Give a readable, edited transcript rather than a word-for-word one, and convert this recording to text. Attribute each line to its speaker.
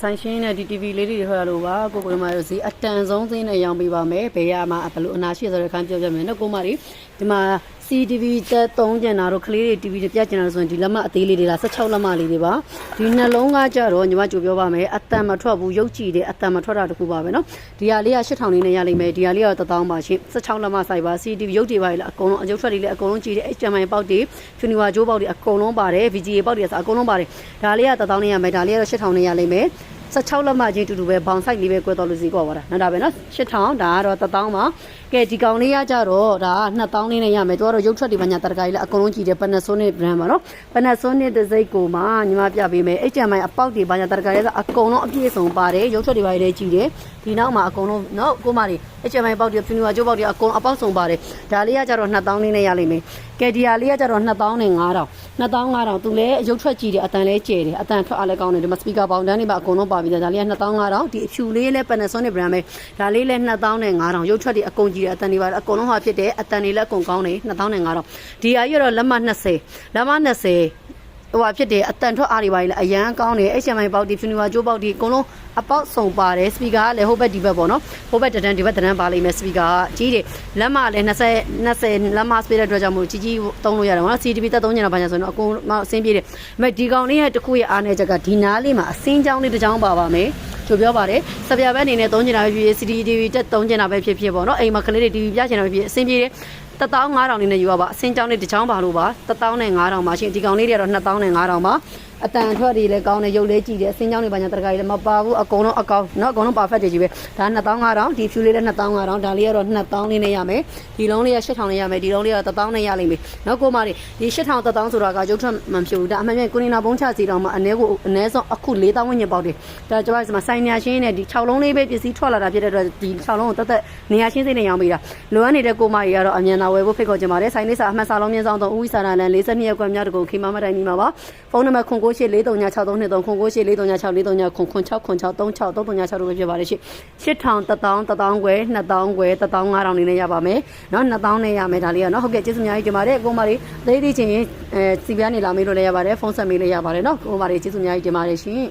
Speaker 1: ဆိုင်ရှင်းနဲ့ဒီ TV လေးတွေဟောရလို့ပါကိုကိုမတို့စီအတန်ဆုံးသင်းနဲ့ရောင်းပေးပါမယ်ဘယ်ရမှာဘလို့အနာရှိဆိုတဲ့ခန်းပြောပြမယ်နော်ကိုမတွေဒီမှာ CTV တက်3ကျန်တာတို့ကလေးတွေ TV တွေပြကျင်တာဆိုရင်ဒီလက်မအသေးလေးတွေလား16လက်မလေးတွေပါဒီနှလုံးကကြတော့ညီမကြိုပြောပါမယ်အတန်မထွက်ဘူးရုပ်ကြည့်တယ်အတန်မထွက်တာတခုပါပဲနော်ဒီဟာလေးက8000လေးနဲ့ရလိမ့်မယ်ဒီဟာလေးကတော့1000ပါရှင်16လက်မစိုက်ပါ CTV ရုပ်တွေပါလေအကုန်လုံးအကျုပ်ထွက်တွေလည်းအကုန်လုံးကြည့်တယ် HDMI ပေါက်တွေ Funiwa ဂျိုးပေါက်တွေအကုန်လုံးပါတယ် VGA ပေါက်တွေအကုန်လုံးပါတယ်ဒါလေးက1000နဲ့ရမယ်ဒါလေးကတော့8000နဲ့ရလိမ့်မယ်16လက်မချင်းတူတူပဲဘောင်ဆိုင်လေးပဲကွဲတော်လို့စီကွာပါတာနော်ဒါပဲနော်8000ဒါကတော့1000ပါကဲဒီကောင်လေးရကြတော့ဒါ2000လေးနဲ့ရမယ်သူကတော့ရုပ်ထွက်တွေပါညာတရကကြီးလည်းအကုန်လုံးကြည့်တယ် Panasonic brand ပါနော် Panasonic တစ်စိတ်ကိုမှညီမပြပေးမယ် HDMI အပေါက်တွေပါညာတရကကြီးဆိုအကုန်လုံးအပြည့်စုံပါတယ်ရုပ်ထွက်တွေပါလည်းကြည့်တယ်ဒီနောက်မှာအကုန်လုံးနော်ကိုမလေး HDMI ပေါက်တွေ Funiwa ဂျိုးပေါက်တွေအကုန်အပေါက်စုံပါတယ်ဒါလေးကကြတော့2000လေးနဲ့ရလိမ့်မယ်ကဲဒီဟာလေးကကြတော့2000နဲ့5000သူလည်းရုပ်ထွက်ကြည့်တယ်အတန်လည်းကျဲတယ်အတန်ထွက်အားလည်းကောင်းတယ်ဒီမှာ speaker ပေါင်တန်းတွေပါအကုန်လုံးပါပြီးဒါလေးက2500ဒီအဖြူလေးလည်း Panasonic brand ပဲဒါလေးလည်း2000နဲ့5000ရုပ်ထွက်တွေအကုန်ကြည့်တယ်အတန်တွေပါအကုန်လုံးဟာဖြစ်တယ်အတန်တွေလည်းအကုန်ကောင်းတယ်2000နဲ့5000ဒီဟာကြီးတော့လက်မ20လက်မ20ဟိုဖြစ်တယ်အတန်ထွက်အားတွေပါလေအရန်ကောင်းတယ် HDMI ပေါက်ဒီ Funiwa ဂျိုးပေါက်ဒီအကုန်လုံးအပေါက်စုံပါတယ် speaker ကလည်းဟိုဘက်ဒီဘက်ပေါ့နော်ဟိုဘက်တန်းဒီဘက်တန်းပါလိမ့်မယ် speaker ကကြီးတယ်လက်မလည်း20လက်မ speed တဲ့အတွက်ကြောင့်မို့ကြီးသုံးလို့ရတယ်ပေါ့နော် CTV တက်သုံးညတာပါညာဆိုတော့အကုန်အဆင်းပြေတယ်မဲ့ဒီကောင်လေးရဲ့တခုရဲ့အားနေချက်ကဒီနားလေးမှာအစင်းချောင်းလေးတစ်ချောင်းပါပါမယ်ကြိုပြောပါတယ်စပြဘက်အနေနဲ့သုံးညတာပဲဖြစ်ဖြစ် CCTV တက်သုံးညတာပဲဖြစ်ဖြစ်ပေါ့နော်အိမ်မှာကလေးတွေ TV ပြချင်တာပဲဖြစ်အဆင်းပြေတယ်15000လေးနဲ့ယူရပါအစင်းချောင်းလေးတစ်ချောင်းပါလို့ပါ15000ပါရှင်ဒီကောင်လေးတွေကတော့2500ပါအတန်ထွက်တွေလည်းကောင်းတယ်ရုပ်လေးကြည့်တယ်အစင်းချောင်းတွေပါညာတရကကြီးလည်းမပါဘူးအကုန်လုံးအကောင်းเนาะအကုန်လုံး perfect တွေကြီးပဲဒါ2500ဒီဖြူလေးလည်း2500ဒါလေးကတော့2000လေးနဲ့ရမယ်ဒီလုံးလေးက8000နဲ့ရမယ်ဒီလုံးလေးက1000နဲ့ရလိမ့်မယ်เนาะကိုမလေးဒီ8000 1000ဆိုတာကရုပ်ထွက်မှမဖြစ်ဘူးဒါအမှန်ပြန်ကိုနေနာဘုံချစီတောင်မှအနည်းဆုံးအခု4000ဝန်းကျင်ပေါက်တယ်ဒါကျွန်တော်ဒီမှာစိုင်းညာရှင်းနဲ့ဒီ6လုံးလေးပဲပစ္စည်းထွက်လာတာဖြစ်တဲ့အတွက်ဒီ6လုံးကိုတက်နေရာရှင်းစိတ်နဲ့ရောင်းပေးတာလိုအပ်နေတဲ့ကိုမကြီးကတော့အမြန်သာဝယ်ဖို့ဖိတ်ခေါ်ချင်ပါတယ်စိုင်းလေးစာအမှတ်စာလုံးမြင်းဆောင်3ဦးဝိစာရလန်42ရက်ကွက်များတကူခိမမတိုင်မိမှာပါဖုန်းနံပါတ်0984396323 0984396339 0636363636တို့ပဲဖြစ်ပါတယ်ရှင့်8000 1000 1000ခွဲ2000ခွဲ15000နေနဲ့ရပါမယ်เนาะ2000နဲ့ရမယ်ဒါလေးကเนาะဟုတ်ကဲ့ကျေးဇူးအများကြီးတင်ပါတယ်ကိုမလေးသေးသေးချင်းစီပြားနေလာမေးလို့လည်းရပါတယ်ဖုန်းဆက်မေးလို့ရပါတယ်เนาะကိုမလေးကျေးဇူးအများကြီးတင်ပါတယ်ရှင်